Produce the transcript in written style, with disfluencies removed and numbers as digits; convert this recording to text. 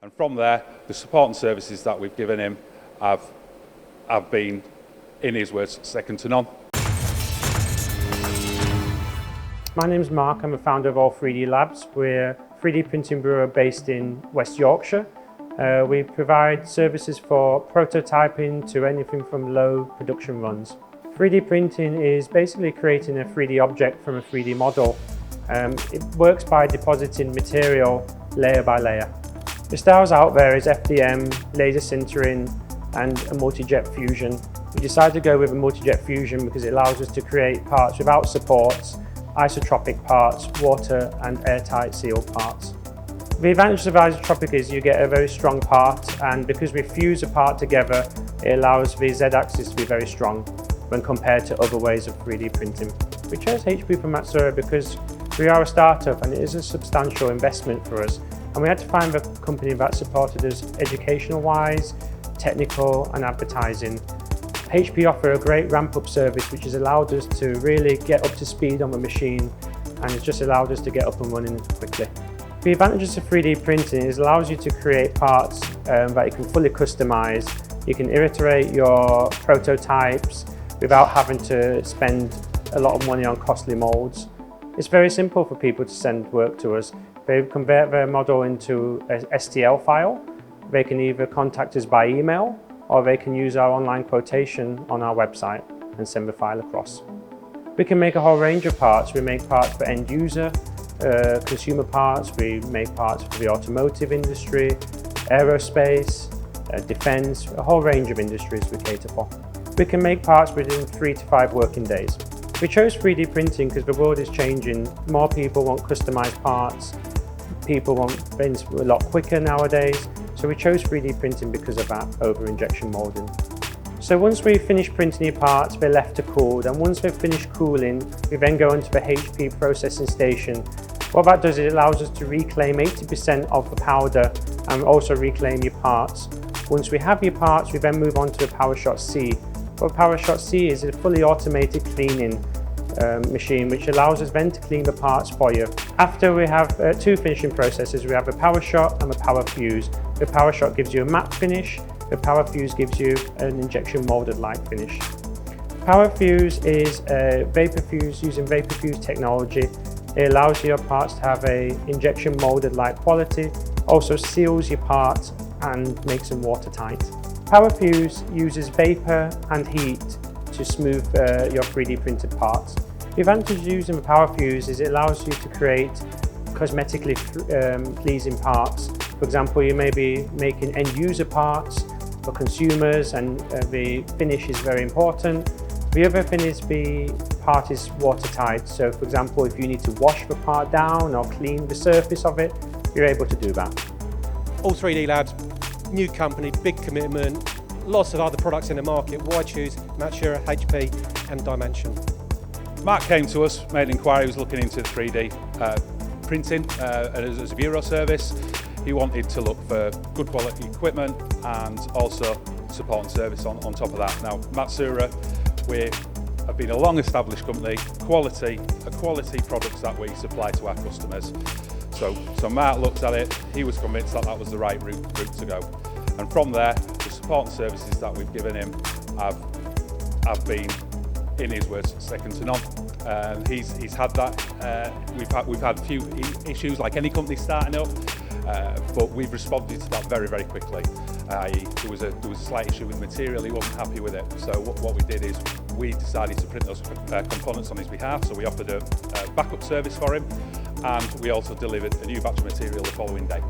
And from there, the support and services that we've given him have been, in his words, second to none. My name's Mark, I'm a founder of All 3D Labs. We're a 3D printing bureau based in West Yorkshire. We provide services for prototyping to anything from low production runs. 3D printing is basically creating a 3D object from a 3D model. It works by depositing material layer by layer. The styles out there is FDM, laser sintering and a multi-jet fusion. We decided to go with a multi-jet fusion because it allows us to create parts without supports, isotropic parts, water and airtight sealed parts. The advantage of isotropic is you get a very strong part, and because we fuse a part together, it allows the Z-axis to be very strong when compared to other ways of 3D printing. We chose HP from Matsuura because we are a startup and it is a substantial investment for us, and we had to find a company that supported us educational-wise, technical and advertising. HP offer a great ramp-up service which has allowed us to really get up to speed on the machine, and it's just allowed us to get up and running quickly. The advantages of 3D printing is it allows you to create parts that you can fully customize. You can iterate your prototypes without having to spend a lot of money on costly molds. It's very simple for people to send work to us. They convert their model into an STL file. They can either contact us by email or they can use our online quotation on our website and send the file across. We can make a whole range of parts. We make parts for end user, consumer parts, we make parts for the automotive industry, aerospace, defense, a whole range of industries we cater for. We can make parts within 3 to 5 working days. We chose 3D printing because the world is changing. More people want customized parts. People want things a lot quicker nowadays. So we chose 3D printing because of that over injection molding. So once we finish printing your parts, they're left to cool. And once they've finished cooling, we then go into the HP processing station. What that does is it allows us to reclaim 80% of the powder and also reclaim your parts. Once we have your parts, we then move on to a PowerShot C. What PowerShot C is a fully automated cleaning machine which allows us then to clean the parts for you. After we have 2 finishing processes, we have a PowerShot and a PowerFuse. The PowerShot gives you a matte finish, the PowerFuse gives you an injection molded light finish. PowerFuse is a vapor fuse using Vapor-Fuse technology. It allows your parts to have a injection molded light quality, also seals your parts and makes them watertight. PowerFuse uses vapor and heat to smooth your 3D printed parts. The advantage of using the PowerFuse is it allows you to create cosmetically pleasing parts. For example, you may be making end user parts for consumers and the finish is very important. The other thing is the part is watertight. So for example, if you need to wash the part down or clean the surface of it, you're able to do that. All 3D Labs, new company, big commitment, lots of other products in the market. Why choose Matsuura, HP and DyeMansion? Mark came to us, made an inquiry, he was looking into 3D printing as a bureau service. He wanted to look for good quality equipment and also support and service on top of that. Now, Matsuura, we have been a long-established company, quality products that we supply to our customers. So Mark looked at it, he was convinced that that was the right route to go. And from there, the support and services that we've given him have been, in his words, second to none. He's had that. We've had a few issues like any company starting up, but we've responded to that very, very quickly. There was a slight issue with material, he wasn't happy with it. So what we did is we decided to print those components on his behalf. So we offered a backup service for him, and we also delivered a new batch of material the following day.